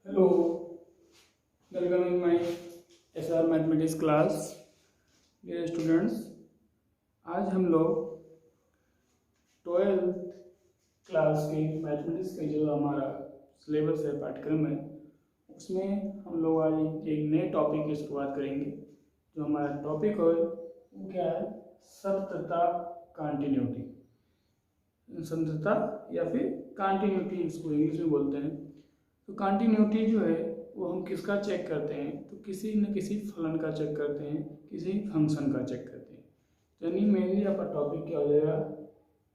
Hello, welcome in my SR mathematics class. Dear students, आज हम लोग 12th क्लास के मैथमेटिक्स का जो हमारा सिलेबस है, पाठ्यक्रम है, उसमें हम लोग आज एक नए टॉपिक की शुरुआत करेंगे। जो हमारा टॉपिक है वो क्या है? सततता, कंटिन्यूटी। सततता या फिर कंटिन्यूटी इसको इंग्लिश में बोलते हैं। तो कंटिन्यूटी जो है वो हम किसका चेक करते हैं? तो किसी न किसी फलन का चेक करते हैं, किसी फंक्शन का चेक करते हैं। यानी मेनली आपका टॉपिक क्या हो जाएगा?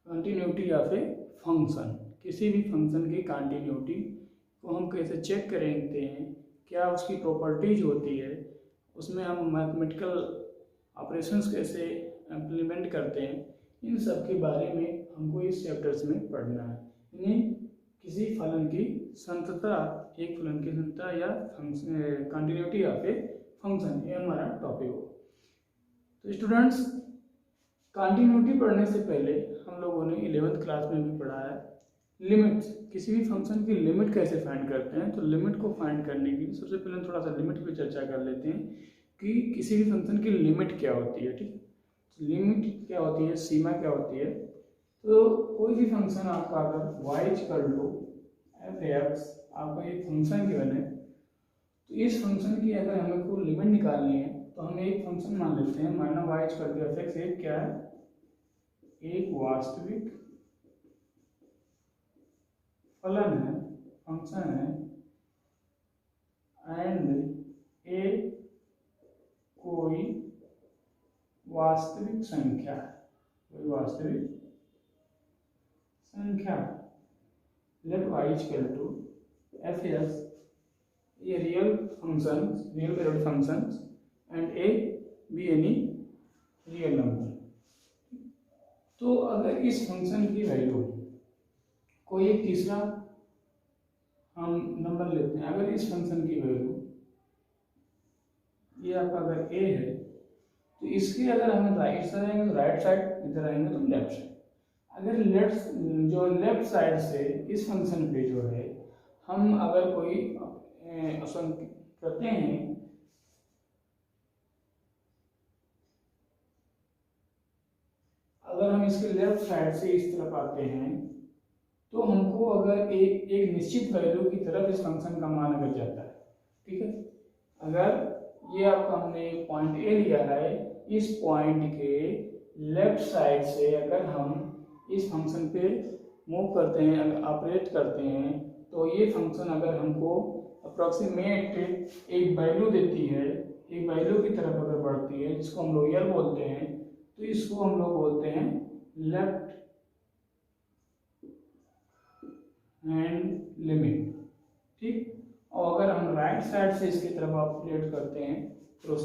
कंटिन्यूटी या फिर फंक्शन। किसी भी फंक्शन की कंटिन्यूटी को हम कैसे चेक करते हैं, क्या उसकी प्रॉपर्टीज होती है, उसमें हम मैथमेटिकल ऑपरेशंस कैसे इम्प्लीमेंट करते हैं, इन सब के बारे में हमको इस चैप्टर्स में पढ़ना है। यानी किसी फलन की संततता, एक फलन की संततता या कंटिन्यूटी या फिर फंक्शन, ये हमारा टॉपिक हो। तो स्टूडेंट्स, कंटिन्यूटी पढ़ने से पहले हम लोगों ने 11th क्लास में भी पढ़ा है लिमिट्स। किसी भी फंक्शन की लिमिट कैसे फाइंड करते हैं। तो लिमिट को फाइंड करने के लिए सबसे पहले थोड़ा सा लिमिट पे चर्चा कर लेते हैं कि किसी भी फंक्शन की लिमिट क्या होती है। ठीक, लिमिट क्या होती है, सीमा क्या होती है। तो कोई भी फंक्शन आपका अगर y equal to f x आपका एक फंक्शन गिवन है, तो इस फंक्शन की अगर हमें कोई लिमिट निकालनी है तो हम एक फंक्शन मान लेते हैं, माना y equal to f x एक क्या है? एक वास्तविक फलन है, फंक्शन है, एंड ए कोई वास्तविक संख्या है, कोई वास्तविक संख्या। Let y equal to f x ये real function, real valued function, and a b any real number. तो अगर इस फंक्शन की वैल्यू कोई एक तीसरा हम नंबर लेते हैं, अगर इस फंक्शन की वैल्यू ये आपका अगर ए है, तो इसके अगर हम राइट साइड आएंगे तो राइट साइड, इधर आएंगे तो लेफ्ट साइड। अगर लेफ्ट साइड से इस फंक्शन पे जो है हम अगर कोई करते हैं, अगर हम इसके लेफ्ट साइड से इस तरफ आते हैं तो हमको अगर एक निश्चित वैल्यू की तरफ इस फंक्शन का मान अगर जाता है, ठीक है, अगर ये आपका हमने पॉइंट ए लिया है, इस पॉइंट के लेफ्ट साइड से अगर हम इस फंक्शन पे मूव करते हैं, अगर ऑपरेट करते हैं, तो ये फंक्शन अगर हमको अप्रोक्सीमेट एक वैल्यू देती है, एक वैल्यू की तरफ अगर बढ़ती है, जिसको हम लोग यल बोलते हैं, तो इसको हम लोग बोलते हैं लेफ्ट हैंड लिमिट। ठीक, और अगर हम राइट साइड से इसकी तरफ ऑपरेट करते हैं, तो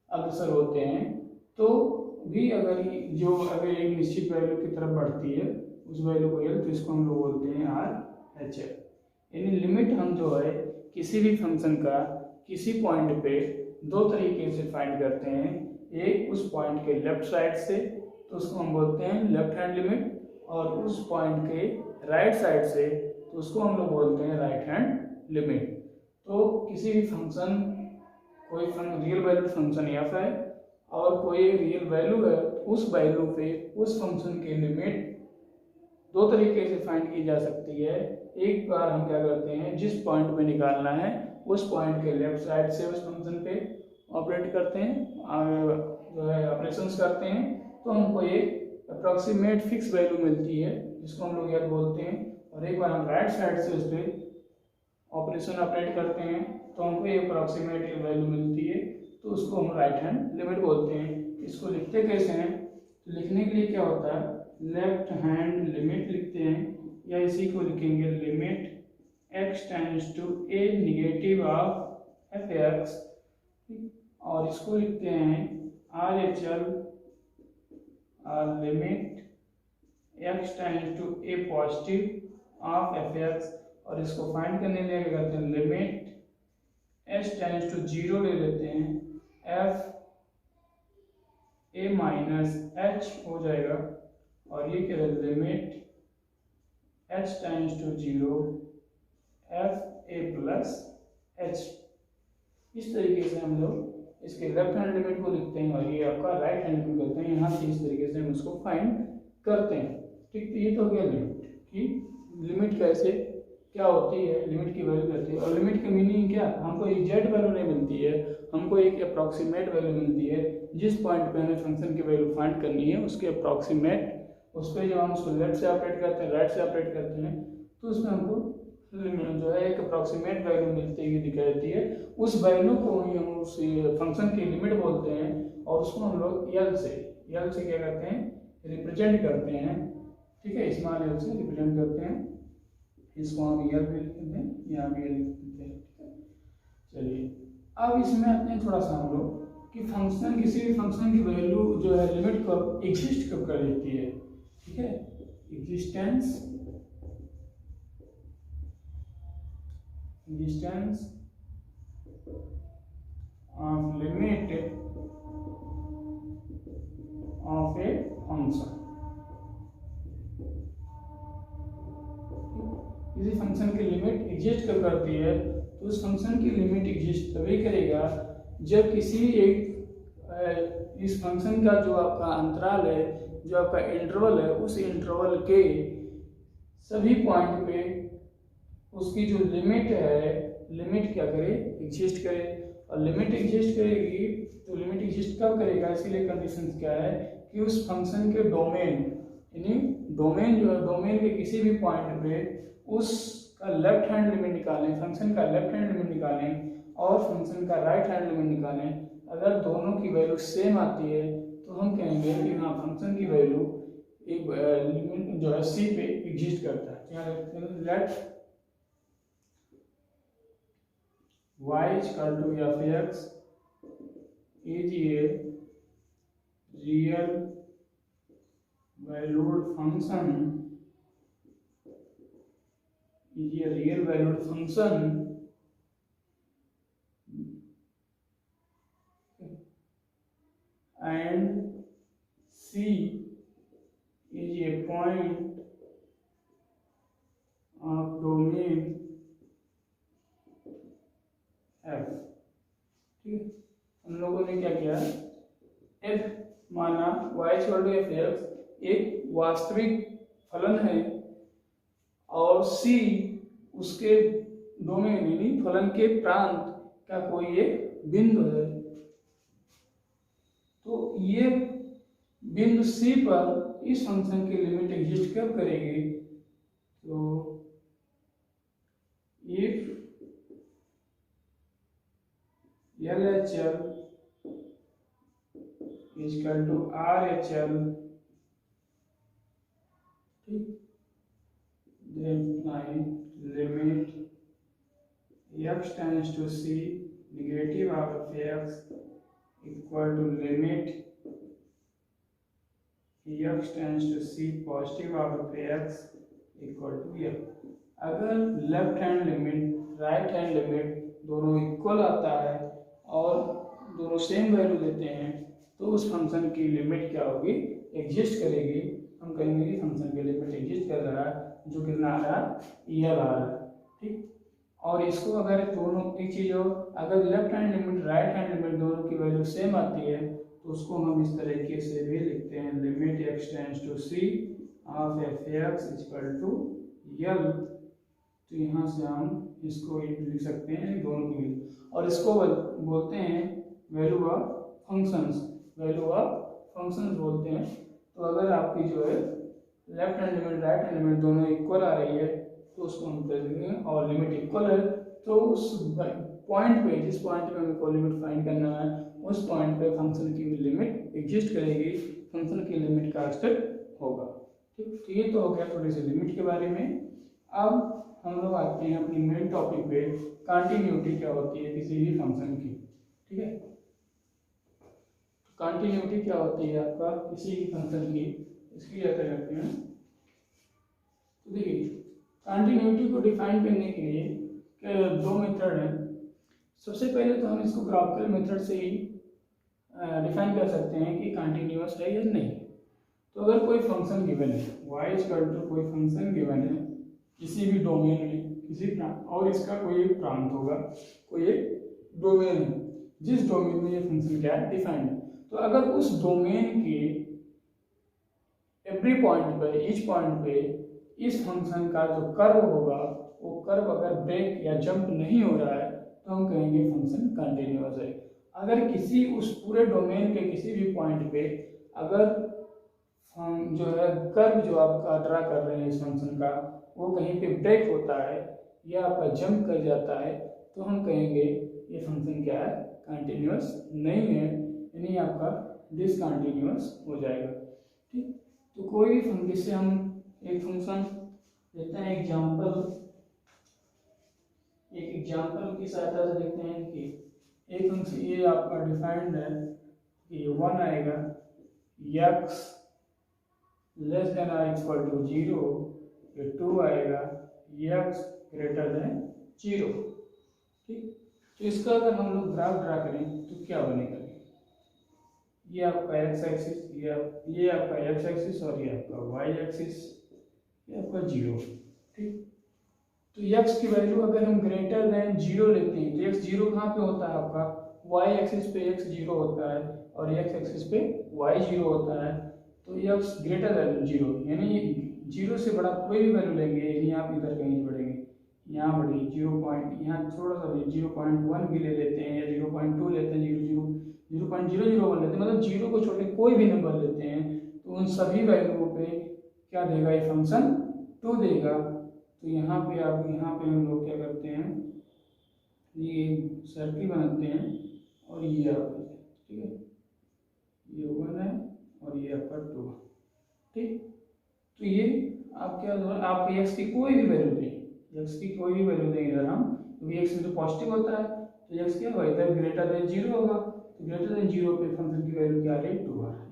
अग्रसर होते हैं, तो भी अगर एक निश्चित वैल्यू की तरफ बढ़ती है, उस वैल्यू को यल, तो इसको हम लोग बोलते हैं आर एच एफ। यानी लिमिट हम जो है किसी भी फंक्शन का किसी पॉइंट पे दो तरीके से फाइंड करते हैं। एक उस पॉइंट के लेफ्ट साइड से, तो उसको हम बोलते हैं लेफ्ट हैंड लिमिट, और उस पॉइंट के राइट साइड से, तो उसको हम लोग बोलते हैं राइट हैंड लिमिट। तो किसी भी फंक्शन, कोई रियल वैल्यूड फंक्शन एफ है और कोई रियल वैल्यू है, उस वैल्यू पे उस फंक्शन की लिमिट दो तरीके से फाइंड की जा सकती है। एक बार हम क्या करते हैं, जिस पॉइंट पे निकालना है उस पॉइंट के लेफ्ट साइड से उस फंक्शन पे ऑपरेट करते हैं, जो है ऑपरेशंस करते हैं, तो हमको एक अप्रॉक्सीमेट फिक्स वैल्यू मिलती है, जिसको हम लोग याद बोलते हैं। और एक बार हम राइट साइड से उस पर ऑपरेशन ऑपरेट करते हैं, तो हमको एक अप्रॉक्सीमेट वैल्यू मिलती है, तो उसको हम राइट हैंड लिमिट बोलते हैं। इसको लिखते कैसे हैं? तो लिखने के लिए क्या होता है, लेफ्ट हैंड लिमिट लिखते हैं, या इसी को लिखेंगे limit x tends to a negative of f x, और इसको लिखते हैं R H L limit x tends to a positive of f x. और इसको फाइंड करने के लिए क्या करते हैं, limit h tends to zero ले लेते हैं, f a माइनस h हो जाएगा, और ये क्या है, limit h tends to zero f a plus h. इस तरीके से हम लोग इसके लेफ्ट हैंड लिमिट को लिखते हैं और ये आपका राइट हैंड लिमिट करते हैं। यहाँ से इस तरीके से हम उसको फाइंड करते हैं। ठीक, तो ये तो हो गया लिमिट की लिमिट कैसे क्या होती है, लिमिट की वैल्यू करती है। और लिमिट की मीनिंग क्या, हमको एग्जैक्ट वैल्यू नहीं मिलती है, हमको एक अप्रॉक्सीमेट वैल्यू मिलती है। जिस पॉइंट पे हमें फंक्शन की वैल्यू फाइंड करनी है उसके अप्रॉक्सीमेट, उस पर जब हम उसको लेफ्ट से ऑपरेट करते हैं, राइट से ऑपरेट करते हैं, तो उसमें हमको जो है एक अप्रॉक्सीमेट वैल्यू मिलती हुई दिखाई देती है। उस वैल्यू को ही हम उस फंक्शन की लिमिट बोलते हैं और उसको हम लोग यल से क्या करते हैं, रिप्रेजेंट करते हैं। ठीक है, स्मॉल यल से रिप्रेजेंट करते हैं। इसको हम यल भी लिख देते हैं, यहाँ भी यल लिख देते हैं। ठीक है, चलिए अब इसमें आते हैं थोड़ा सा हम लोग कि फंक्शन, किसी भी फंक्शन की वैल्यू जो है लिमिट कब एग्जिस्ट कब कर देती है। ठीक है, existence of limit of a function। किसी फंक्शन की लिमिट एग्जिस्ट कब करती है, तो उस फंक्शन की लिमिट एग्जिस्ट तभी करेगा जब किसी एक इस फंक्शन का जो आपका अंतराल है, जो आपका इंटरवल है, उस इंटरवल के सभी पॉइंट पे उसकी जो लिमिट है, लिमिट क्या करे, एग्जिस्ट करे। और लिमिट एग्जिस्ट करेगी तो लिमिट एग्जिस्ट कब करेगा, इसके लिए कंडीशन क्या है कि उस फंक्शन के डोमेन, यानी डोमेन जो है, डोमेन के किसी भी पॉइंट पे उसका लेफ्ट हैंड लिमिट निकालें, फंक्शन का लेफ्ट हैंड लिमिट निकालें और फंक्शन का राइट हैंड लिमिट निकालें। अगर दोनों की वैल्यू सेम आती है तो हम कहेंगे कि हाँ फंक्शन की वैल्यू एक लिमिट जो है सी पे एग्जिस्ट करता है। Let y equal to f(x) is a real valued function, and C is a point of domain f। ठीक है, हम लोगों ने क्या किया, f माना y equal to f(x) एक वास्तविक फलन है और c उसके डोमेन यानी फलन के प्रांत का कोई एक बिंदु है। तो ये बिंदु c पर इस फंक्शन की लिमिट एग्जिस्ट कब करेगी, तो if LHL is equal to RHL, then my limit x tends to c negative of f(x) equal to limit x tends to c positive of f(x) equal to f। अगर left hand limit right hand limit दोनों equal आता है और दोनों same value देते हैं तो उस फंक्शन की लिमिट क्या होगी, एग्जिस्ट करेगी। हम कहेंगे कि फंक्शन की लिमिट एग्जिस्ट कर रहा है, जो कितना आ रहा है, यल आ रहा है। ठीक, और इसको अगर दोनों एक चीज़ हो, अगर left hand limit right hand limit दोनों की वैल्यू सेम आती है तो उसको हम इस तरीके से भी लिखते हैं, limit x tends to c of f(x) equal to L. तो यहाँ से हम इसको लिख सकते हैं दोनों की वैल्यू, और इसको बोलते हैं value of functions, value of functions बोलते हैं। तो अगर आपकी जो है left hand limit right hand limit दोनों इक्वल आ रही है तो उसको हम कर देंगे, और लिमिट इक्वल है तो उस पॉइंट पे, जिस पॉइंट पे हमको लिमिट फाइंड करना है उस पॉइंट पे फंक्शन की लिमिट एग्जिस्ट करेगी, फंक्शन की लिमिट का एक्सपेक्ट होगा। ठीक, तो ये तो हो गया थोड़ी सी लिमिट के बारे में। अब हम लोग आते हैं अपनी मेन टॉपिक पे, कंटिन्यूटी क्या होती है किसी भी फंक्शन की। ठीक है, तो कंटिन्यूटी क्या होती है आपका किसी भी फंक्शन की, इसकी क्या करते हैं। तो देखिए कंटिन्यूटी को डिफाइन करने के लिए दो मेथड हैं। सबसे पहले तो हम इसको ग्राफिकल मेथड से ही डिफाइन कर सकते हैं कि कंटिन्यूअस है या नहीं। तो अगर कोई फंक्शन गिवन है y इक्वल टू कोई फंक्शन गिवन है किसी भी डोमेन में किसी प्रांत, और इसका कोई एक प्रांत होगा, कोई एक डोमेन है जिस डोमेन में ये फंक्शन क्या है डिफाइंड है। तो अगर उस डोमेन के एवरी पॉइंट पे, ईच पॉइंट पे इस फंक्शन का जो कर्व होगा वो कर्व अगर ब्रेक या जंप नहीं हो रहा है तो हम कहेंगे फंक्शन कंटिन्यूअस है। अगर किसी उस पूरे डोमेन के किसी भी पॉइंट पे अगर जो है कर्व जो आपका ड्रा कर रहे हैं इस फंक्शन का वो कहीं पे ब्रेक होता है या आपका जंप कर जाता है तो हम कहेंगे ये फंक्शन क्या है कंटिन्यूअस नहीं है, यानी आपका डिसकंटिन्यूअस हो जाएगा। ठीक, तो कोई भी फंक्शन, जिससे हम एक फंक्शन लेते हैं एक एग्जाम्पल की सहायता से देखते हैं कि एक फंक्शन ये आपका डिफाइंड है कि 1 आएगा x लेस देन और इक्वल टू 0, ये 2 आएगा x ग्रेटर देन 0। ठीक, तो इसका अगर हम लोग ग्राफ ड्रा करें तो क्या बनेगा, ये आपका x एक्सिस, ये आपका x एक्सिस और ये आपका y एक्सिस, ये आपका 0। ठीक, तो x की वैल्यू अगर हम ग्रेटर देन 0 लेते हैं तो x 0 कहाँ पे होता है आपका y एक्सिस पे x 0 होता है और x एक्सिस पे y 0 होता है। तो x ग्रेटर देन 0 यानी 0 से बड़ा कोई भी वैल्यू लेंगे, यानी आप इधर कहीं बढ़ेंगे, यहाँ बढ़े 0 पॉइंट, यहाँ थोड़ा सा 0.1 भी ले लेते हैं या 0.2 लेते हैं, 0.001 लेते हैं, मतलब 0 को छोड़ के कोई भी नंबर लेते हैं तो उन सभी वैल्यूओं पे क्या देगा ये फंक्शन 2 देगा। तो यहाँ पे हम लोग क्या करते हैं, ये सर्किल बनाते हैं और ये आपका, ठीक है, ये 1 है और ये आपका 2। ठीक, तो ये आप क्या, आप x की कोई भी वैल्यू दें, x की कोई भी वैल्यू दें इधर हम, क्योंकि x तो पॉजिटिव होता है तो x क्या होगा इधर ग्रेटर देन 0 होगा, तो ग्रेटर देन 0 पे फंक्शन की वैल्यू क्या आ रही है 2 आ रही है।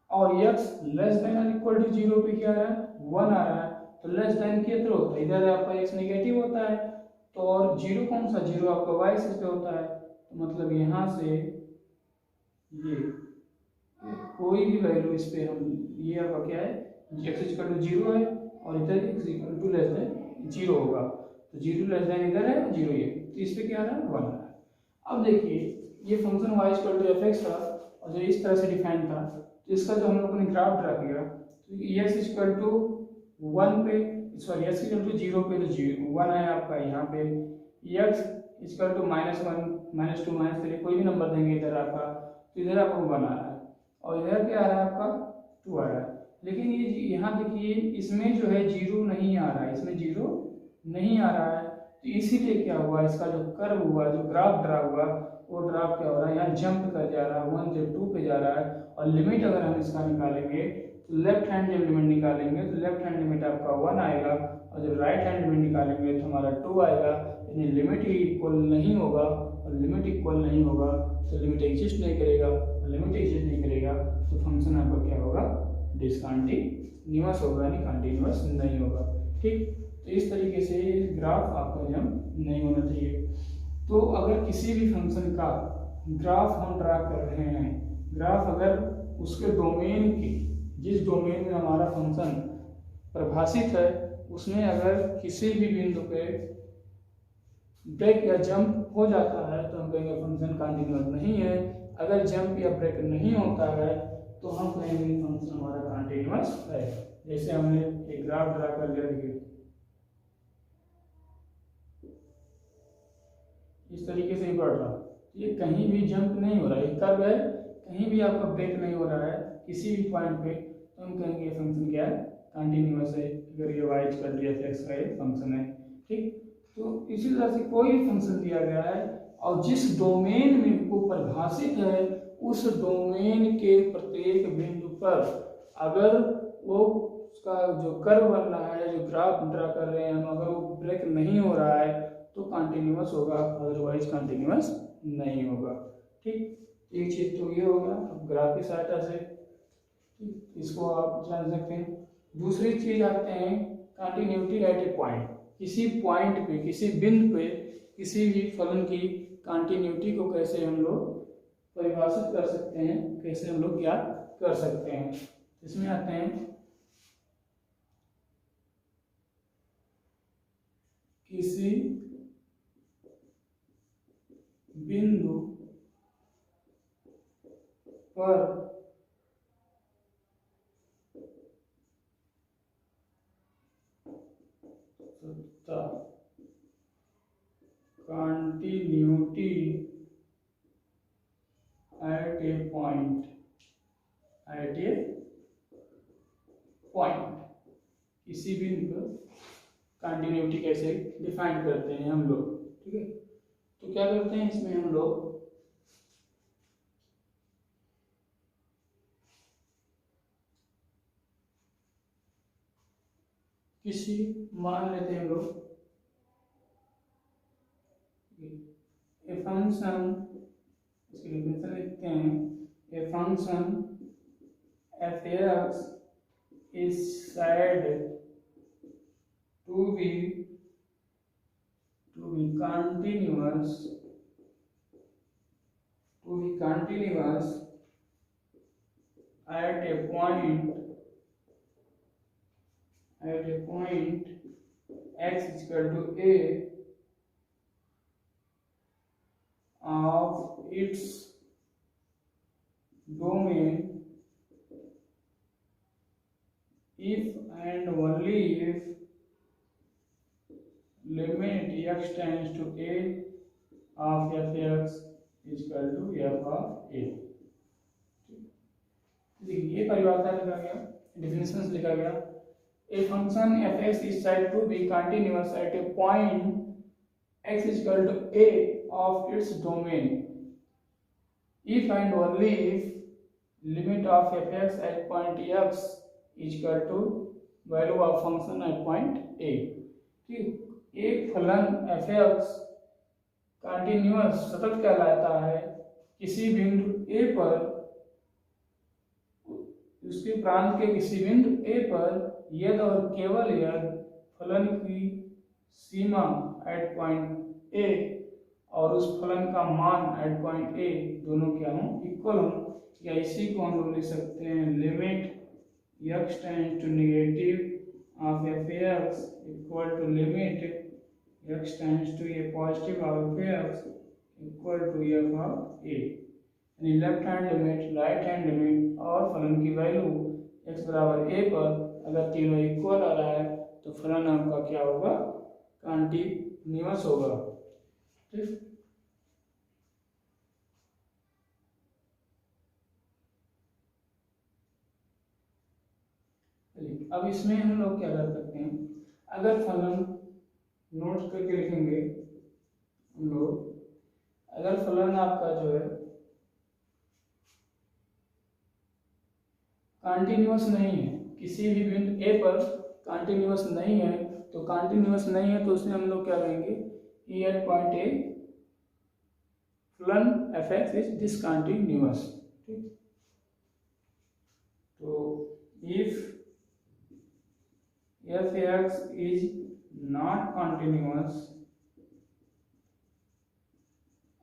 और x लेस देन और इक्वल टू 0 पे क्या आ रहा है 1 आ रहा है, तो लेस देन के थ्रू होता है, इधर आपका x नेगेटिव होता है तो, और 0 कौन सा 0 आपका y एक्सिस पे होता है, तो मतलब यहाँ से ये कोई भी वैल्यू इस पे हम, ये आपका क्या है x इक्वल टू 0 है और इधर x equal to less than 0 होगा, तो 0 लेस देन इधर है 0 ये, तो इस पे क्या आ रहा है 1 आ रहा है। अब देखिए ये function y equal to fx था और जो इस तरह से डिफाइन था, तो इसका जो हम लोगों ने ग्राफ ड्रा किया तो x इक्वल टू 1 पे, सॉरी x इक्वल टू 0 पे तो 1 है आपका, यहाँ पे x इक्वल टू -1 -2 -3 कोई भी नंबर देंगे इधर आपका, तो इधर आपको 1 आ रहा है और इधर क्या आ रहा है आपका 2 आ रहा है। लेकिन ये यहाँ देखिए इसमें जो है 0 नहीं आ रहा है, इसमें 0 नहीं आ रहा है, तो इसीलिए क्या हुआ, इसका जो कर्व हुआ, जो ग्राफ ड्रा हुआ, वो ग्राफ क्या हो रहा है यहाँ जंप कर जा रहा है, 1 से 2 पे जा रहा है। और लिमिट अगर हम इसका निकालेंगे तो लेफ्ट हैंड जब लिमिट निकालेंगे तो लेफ्ट हैंड लिमिट आपका 1 आएगा और जब राइट हैंड लिमिट निकालेंगे तो हमारा 2 आएगा, यानी लिमिट ही इक्वल नहीं होगा, और लिमिट इक्वल नहीं होगा तो लिमिट एग्जिस्ट नहीं करेगा, और लिमिट एग्जिस्ट नहीं करेगा तो फंक्शन आपका क्या होगा डिसकंटिन्यूअस होगा, यानी कंटिन्यूअस नहीं होगा। ठीक, तो इस तरीके से ग्राफ आपका जंप नहीं होना चाहिए। तो अगर किसी भी फंक्शन का ग्राफ हम ड्रा कर रहे हैं, ग्राफ अगर उसके डोमेन की, जिस डोमेन में हमारा फंक्शन परिभाषित है उसमें अगर किसी भी बिंदु पे ब्रेक या जंप हो जाता है तो हम कहेंगे फंक्शन कंटिन्यूअस नहीं है। अगर जंप या ब्रेक नहीं होता है तो हम कहेंगे फंक्शन हमारा कंटिन्यूअस है। जैसे हमने एक ग्राफ ड्रा कर लिया, देखिए इस तरीके से ही बढ़ रहा, ये कहीं भी जंप नहीं हो रहा है, कर्व है, कहीं भी आपका ब्रेक नहीं हो रहा है किसी भी पॉइंट पे, तो हम कहेंगे ये फंक्शन क्या है कंटिन्यूअस है, अगर ये y इक्वल टू fx का एक फंक्शन है। ठीक, तो इसी तरह से कोई भी फंक्शन दिया गया है और जिस डोमेन में वो परिभाषित है उस डोमेन के प्रत्येक बिंदु पर अगर वो उसका जो कर्व बन रहा है, जो ग्राफ ड्रा कर रहे हैं हम, अगर वो ब्रेक नहीं हो रहा है तो कंटिन्यूअस होगा, अदरवाइज कंटिन्यूअस नहीं होगा। ठीक, एक चीज तो ये होगा ग्राफ की सहायता से, इसको आप जान सकते हैं। दूसरी चीज आते हैं कंटिन्यूटी एट ए पॉइंट, किसी पॉइंट पे, किसी बिंदु पे किसी भी फलन की कंटिन्यूटी को कैसे हम लोग परिभाषित कर सकते हैं, कैसे हम लोग ज्ञात कर सकते हैं। इसमें आते हैं किसी बिंदु पर continuity at a point, किसी बिंदु पर कंटिन्यूटी कैसे डिफाइन करते हैं हम लोग, ठीक है। तो क्या करते हैं इसमें हम लोग किसी मान लेते हैं हम लोग ए फंक्शन, इसकी डेफिनेशन लिखते हैं, a function F x is said to be continuous at a point x is equal to a of its domain if and only if limit x tends to a of f(x) is equal to f of a। ये परिभाषा लिखा गया, definition लिखा गया। A function f(x) is said to be continuous at a point x is equal to a of its domain if and only if limit of f(x) at point x is equal to value of function at point a। ठीक, एक फलन f(x) continuous सतत कहलाता है किसी बिंदु a पर, उसके प्रांत के किसी बिंदु a पर यदि और केवल यदि फलन की सीमा एट पॉइंट a और उस फलन का मान एट पॉइंट a दोनों क्या हो, इक्वल हो। या इसी को हम लोग लिख सकते हैं limit x tends to negative of f(x) equal to limit x tends to a positive of f(x) equal to f of a। यानी left hand limit, right hand limit और फलन की वैल्यू x बराबर a पर अगर तीनों equal आ रहा है तो फलन आपका क्या होगा, कंटिन्यूअस होगा। ठीक, अब इसमें हम लोग क्या कर सकते हैं, अगर फलन नोट करके लिखेंगे हम लोग, अगर फलन आपका जो है कंटिन्यूअस नहीं है, किसी भी बिंदु a पर कंटिन्यूअस नहीं है, तो कंटिन्यूअस नहीं है तो उसमें हम लोग क्या करेंगे, e at point a फलन f(x) इज डिसकंटिन्यूअस। ठीक, तो if f(x) is not continuous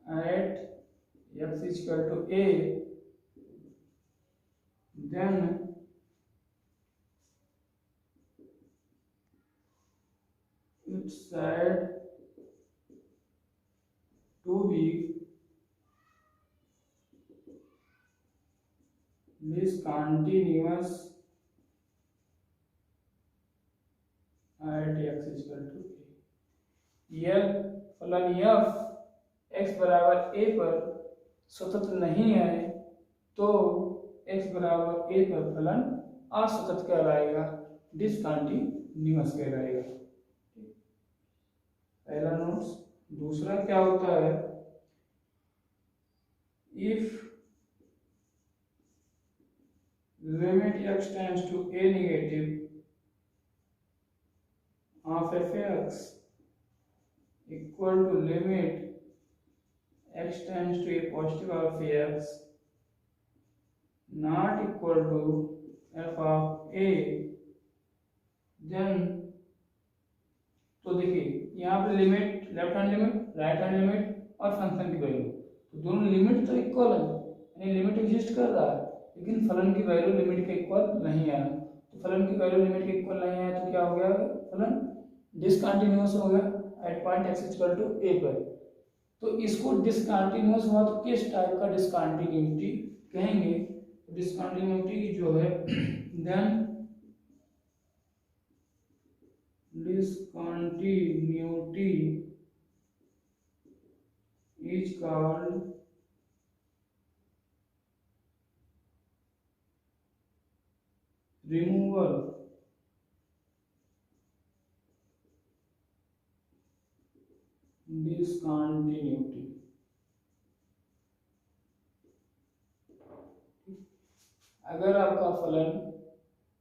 at x is equal to a, then it's said to be discontinuous at x is equal to a। यह फलन f x बराबर a पर स्वतंत्र नहीं है तो x बराबर a पर फलन असतत कहलाएगा, डिसकंटिन्यूअस कहलाएगा। पहला नोट्स। दूसरा क्या होता है, if limit x tends to a negative of f(x) equal to limit x tends to a positive of f(x) not equal to f of a, then तो देखिए यहाँ पे limit, left hand limit, right hand limit और function की value, तो दोनों limit तो equal है, यानी लिमिट एग्जिस्ट कर रहा है, लेकिन फलन की वैल्यू लिमिट के इक्वल नहीं है। तो फलन की वैल्यू लिमिट के इक्वल नहीं है तो क्या हो गया, फलन डिसकंटिन्यूअस हो गया। At point x equal to a पर। तो इसको डिसकंटिन्यूअस हुआ तो किस टाइप का डिसकंटिन्यूटी कहेंगे? डिसकंटिन्यूटी जो है then discontinuity is called removal discontinuity। अगर आपका फलन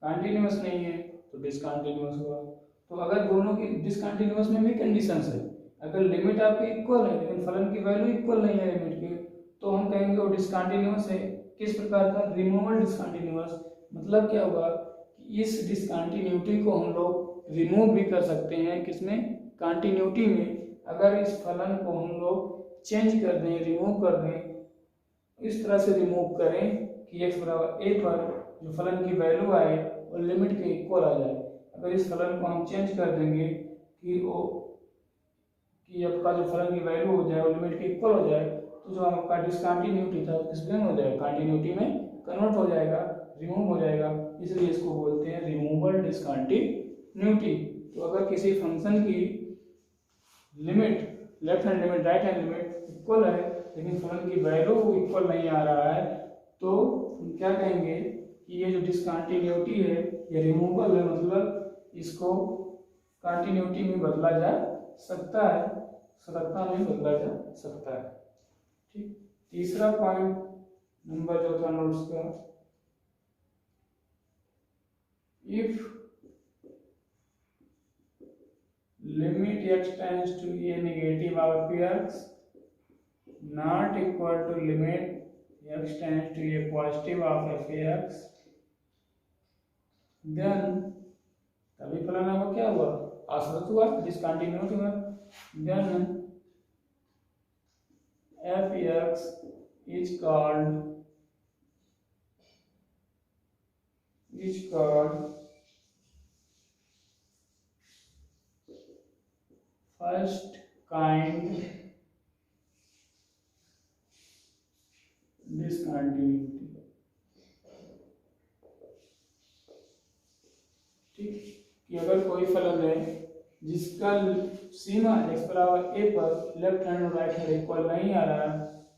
कंटिन्यूअस नहीं है तो डिसकंटिन्यूअस हुआ। तो अगर दोनों की डिसकंटिन्यूअस में भी कंडीशंस है, अगर लिमिट आपकी इक्वल है लेकिन फलन की वैल्यू इक्वल नहीं है लिमिट की, तो हम कहेंगे वो डिसकंटिन्यूअस है। किस प्रकार का? Removal discontinuous. मतलब क्या हुआ कि इस डिसकंटिन्यूटी को हम लोग रिमूव भी कर सकते हैं। किसमें? कंटिन्यूटी में। अगर इस फलन को हम लोग चेंज कर दें, रिमूव कर दें, इस तरह से रिमूव करें कि x बराबर a पर जो फलन की वैल्यू आए और लिमिट के इक्वल आ जाए। अगर इस फलन को हम चेंज कर देंगे कि आपका जो फलन की वैल्यू हो जाए और लिमिट के इक्वल हो जाए, तो जो आपका डिसकंटिन्यूटी था किसमें हो जाएगा? कंटिन्यूटी में कन्वर्ट हो जाएगा, रिमूव हो जाएगा। इसलिए इसको बोलते हैं रिमूवल डिसकंटिन्यूटी। तो अगर किसी फंक्शन की limit, left hand limit, right hand limit equal है लेकिन फलन की वैल्यू इक्वल नहीं आ रहा है, तो हम क्या कहेंगे कि ये जो डिसकंटिन्यूटी है ये रिमूवल है। मतलब इसको कंटिन्यूटी में बदला जा सकता है, सततता में बदला जा सकता है। ठीक। तीसरा पॉइंट नंबर जो था नोट्स का, if limit x tends to a negative of px not equal to limit x tends to a positive of fx, then तभी फलन आपको क्या हुआ? आश्रित हुआ, डिसकंटिन्यूअस हुआ। then fx is called first kind discontinuity. ठीक। कि अगर कोई फलन है जिसका सीमा x बराबर a पर लेफ्ट हैंड और राइट हैंड इक्वल नहीं आ रहा है,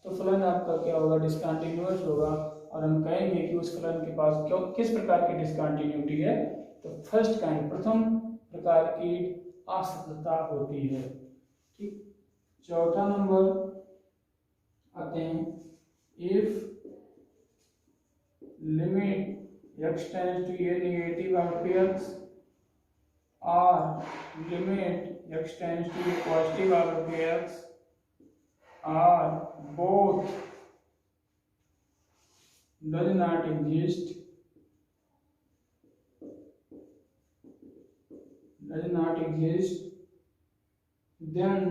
तो फलन आपका क्या होगा? डिसकंटिन्यूअस होगा। और हम कहेंगे कि उस फलन के पास क्यों किस प्रकार की डिसकंटिन्यूटी है? तो फर्स्ट काइंड, प्रथम प्रकार की असततता होती है। ठीक। चौथा नंबर आते हैं, if limit x tends to a negative of px or limit x tends to a positive of px or both does not exist, then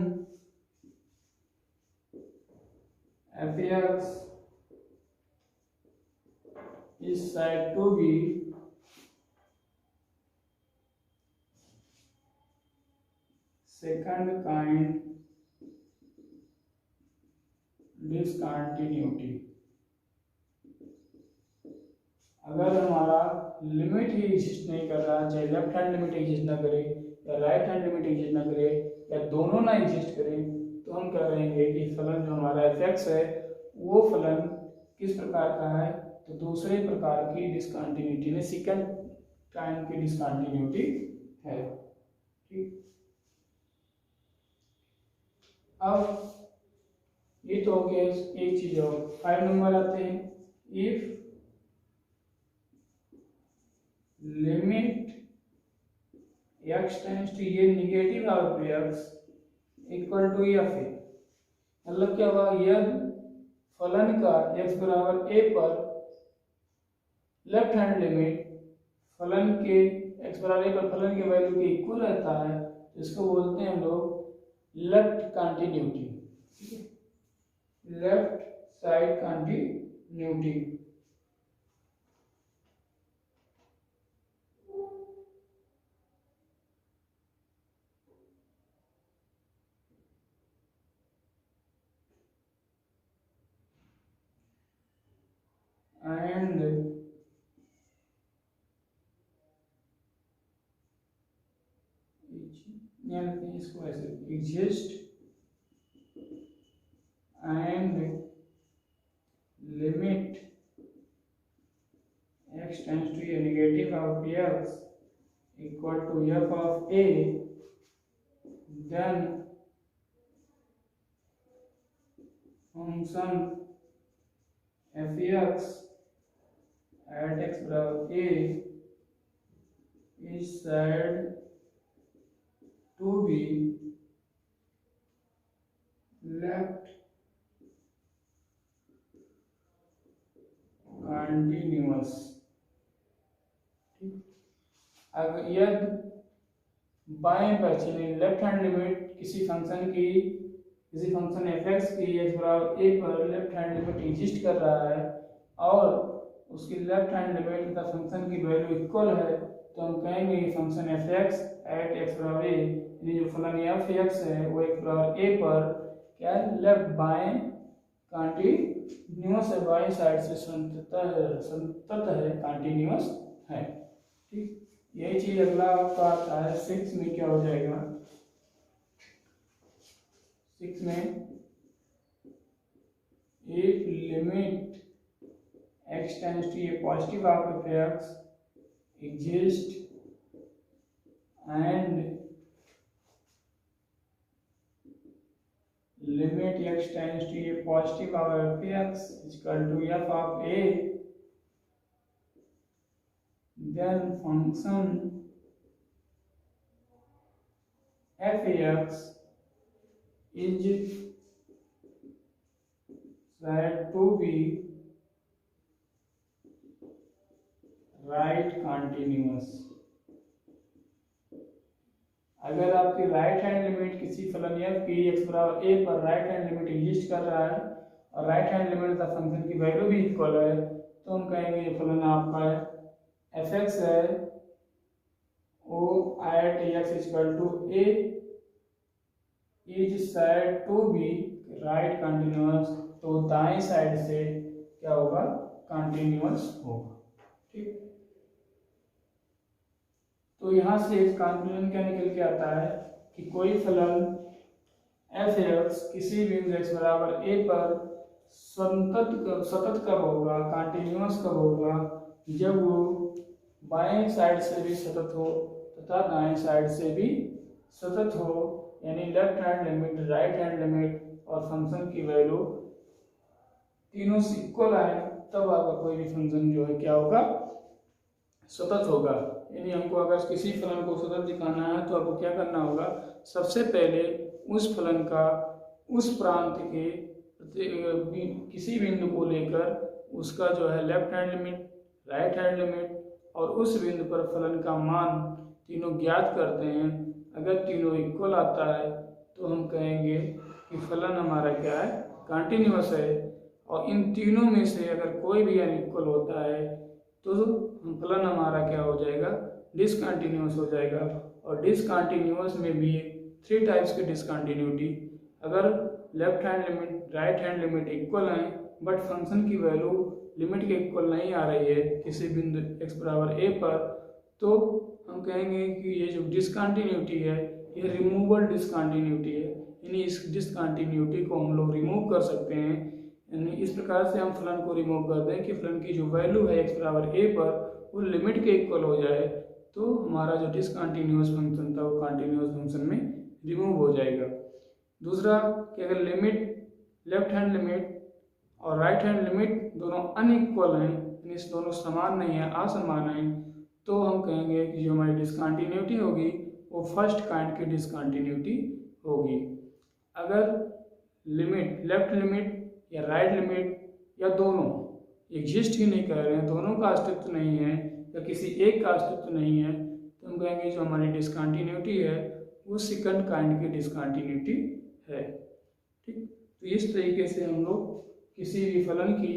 fx is said to be second kind discontinuity. अगर हमारा limit ही exist नहीं कर रहा, चाहे left hand limit exist ना करे या right hand limit exist ना करे या दोनों ना एग्जिस्ट करें, तो हम क्या करेंगे कि फलन जो हमारा fx है वो फलन किस प्रकार का है? तो दूसरे प्रकार की डिसकंटिन्यूटी में सेकंड काइंड की डिसकंटिन्यूटी है। ठीक। अब ये तो हो गया एक चीज और। 5 नंबर आते हैं, if limit x tends to ये negative of x equal to f है। मतलब क्या हुआ? यदि फलन का x बराबर a पर लेफ्ट हैंड लिमिट फलन के x बराबर a पर फलन के वैल्यू के इक्वल रहता है, तो इसको बोलते हैं हम लोग left continuity, left side continuity. And इसको ऐसे exist and limit x tends to a negative of x equal to f of a, then function f(x) at x बराबर a is said to be left continuous। अगर यदि बाएं पक्ष यानी left hand limit किसी function f(x) की x बराबर a पर लेफ्ट हैंड लिमिट एग्जिस्ट कर रहा है और उसकी लेफ्ट हैंड लिमिट तथा फंक्शन की वैल्यू इक्वल है, तो हम कहेंगे फंक्शन f(x) एट x बराबर a, यानी जो फलन f(x) है वो x बराबर a पर क्या है, लेफ्ट बाएं कंटिन्यूअस है, बाएं साइड से संतत है, कंटिन्यूअस है। ठीक, यही चीज अगला आपका आता है 6 में। क्या हो जाएगा 6 में, if limit x tends to a positive of f(x) exist and limit x tends to a positive of f(x) is equal to f of a, then function f(x) is said to be right continuous। अगर आपकी right hand limit किसी फलन f की x बराबर a पर right hand limit exist कर रहा है और राइट हैंड लिमिट का फंक्शन की वैल्यू भी इक्वल है, तो हम कहेंगे ये फलन आपका f(x) है वो at x equal to a is said to be right continuous, तो दाएं साइड से क्या होगा, कंटिन्यूअस होगा। ठीक, तो यहां से एक कंक्लूजन क्या निकल के आता है कि कोई फलन f(x) किसी बिंदु x बराबर a पर सतत कब होगा, कंटिन्यूअस कब होगा, जब वो बाएं साइड से भी सतत हो तथा दाएं साइड से भी सतत हो, यानी left hand limit, right hand limit और फंक्शन की वैल्यू तीनों से इक्वल आए, तब आपका कोई भी फंक्शन जो है क्या होगा, सतत होगा। यानी हमको अगर किसी फलन को सतत दिखाना है तो आपको क्या करना होगा, सबसे पहले उस फलन का उस प्रांत के किसी बिंदु को लेकर उसका जो है left hand limit, right hand limit और उस बिंदु पर फलन का मान तीनों ज्ञात करते हैं। अगर तीनों इक्वल आता है तो हम कहेंगे कि फलन हमारा क्या है, कंटिन्यूअस है, और इन तीनों में से अगर कोई भी अनइक्वल होता है तो फलन हमारा क्या हो जाएगा, डिसकंटिन्यूअस हो जाएगा। और डिसकंटिन्यूअस में भी 3 टाइप्स की डिसकंटिन्यूटी, अगर left hand limit, right hand limit equal हैं बट फंक्शन की वैल्यू लिमिट के इक्वल नहीं आ रही है किसी बिंदु x बराबर a पर, तो हम कहेंगे कि ये जो डिसकंटिन्यूटी है ये रिमूवेबल डिसकंटिन्यूटी है, यानी इस डिसकंटिन्यूटी को हम लोग रिमूव कर सकते हैं। यानी इस प्रकार से हम फलन को रिमूव कर दें कि फलन की जो वैल्यू है x बराबर a पर वो लिमिट के इक्वल हो जाए, तो हमारा जो डिसकंटिन्यूअस फंक्शन था वो कंटिन्यूअस फंक्शन में रिमूव हो जाएगा। दूसरा कि अगर लिमिट, लेफ्ट हैंड लिमिट और राइट हैंड लिमिट दोनों अनइक्वल हैं, यानी इस दोनों समान नहीं है, असमान है, तो हम कहेंगे कि जो हमारी डिसकंटिन्यूटी होगी वो फर्स्ट काइंड की डिसकंटिन्यूटी होगी। अगर लिमिट, लेफ्ट लिमिट या राइट लिमिट या दोनों एग्जिस्ट ही नहीं कर रहे हैं, दोनों का अस्तित्व नहीं है या किसी एक का अस्तित्व नहीं है, तो हम कहेंगे जो हमारी डिसकंटिन्यूटी है वो सेकंड काइंड की डिसकंटिन्यूटी है। ठीक, तो इस तरीके से हम लोग किसी भी फलन की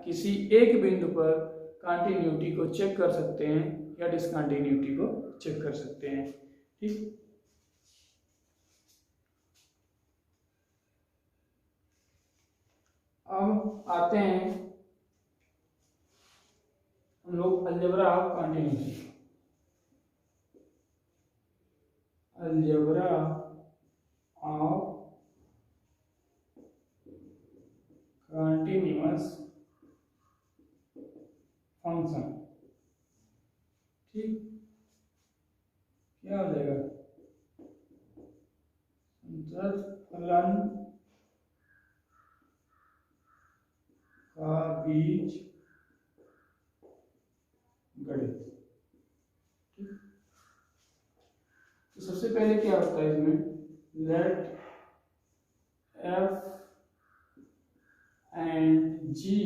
किसी एक बिंदु पर कंटिन्यूटी को चेक कर सकते हैं या डिसकंटिन्यूटी को चेक कर सकते हैं। ठीक, अब आते हैं हम लोग algebra of continuous, algebra of continuous function. ठीक, क्या हो जाएगा, संतत फलन का बीज गणित। ठीक, तो सबसे पहले क्या होता है इसमें, let f and g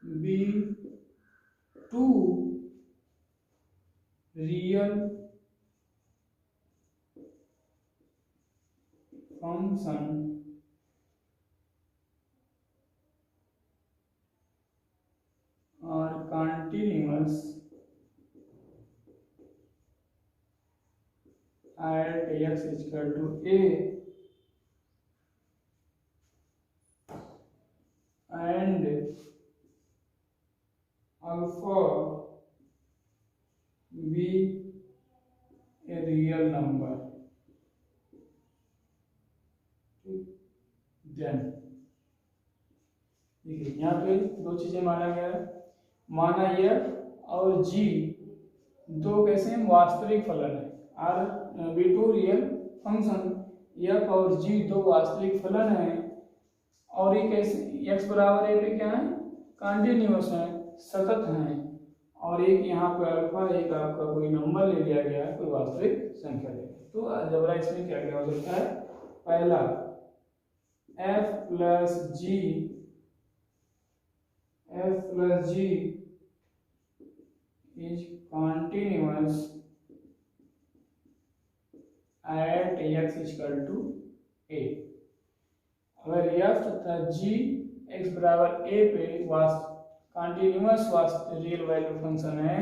be two real function are continuous at x is equal to a and alpha be a real number. Then देखिए यहाँ पे दो चीजें माना गया है, माना f और g दो कैसे हैं, वास्तविक फलन है, are be two real function, f और g दो वास्तविक फलन है, और ये कैसे x बराबर a पे क्या है, कंटिन्यूअस है, सतत है, और एक यहाँ पे अल्फा, एक आपका कोई नंबर ले लिया गया है, कोई वास्तविक संख्या ले लिया। तो अलजेब्रा इसमें क्या क्या हो सकता है, पहला f plus g is continuous at x is equal to a। अगर f तथा g x बराबर a पे कंटिन्यूअस रियल वैल्यू फंक्शन है,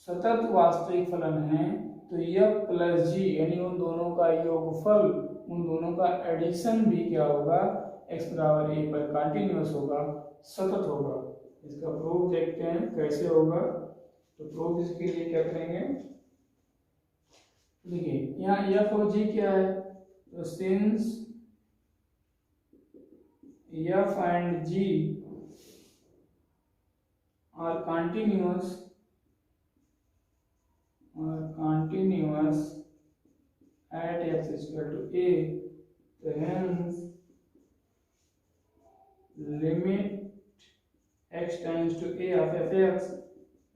सतत वास्तविक फलन है, तो f प्लस जी यानी उन दोनों का योगफल, उन दोनों का एडिशन भी क्या होगा, x बराबर a पर कंटिन्यूअस होगा, सतत होगा। इसका प्रूफ देखते हैं कैसे होगा। तो प्रूफ इसके लिए क्या करेंगे, देखिए यहाँ f और g क्या है, तो since f and g are continuous at x is equal to a, so hence limit x tends to a of fx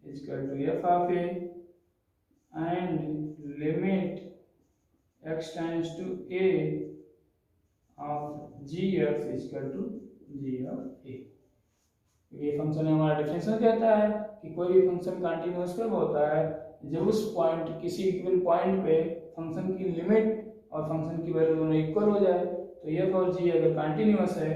is equal to f of a, and limit x tends to a of gf is equal to g of a। ये function हमारा differential कहता है कि कोई भी function continuous कब होता है, जब उस पॉइंट, किसी गिवन पॉइंट पे फंक्शन की लिमिट और फंक्शन की वैल्यू दोनों इक्वल हो जाए। तो f और g अगर कंटिन्यूअस है,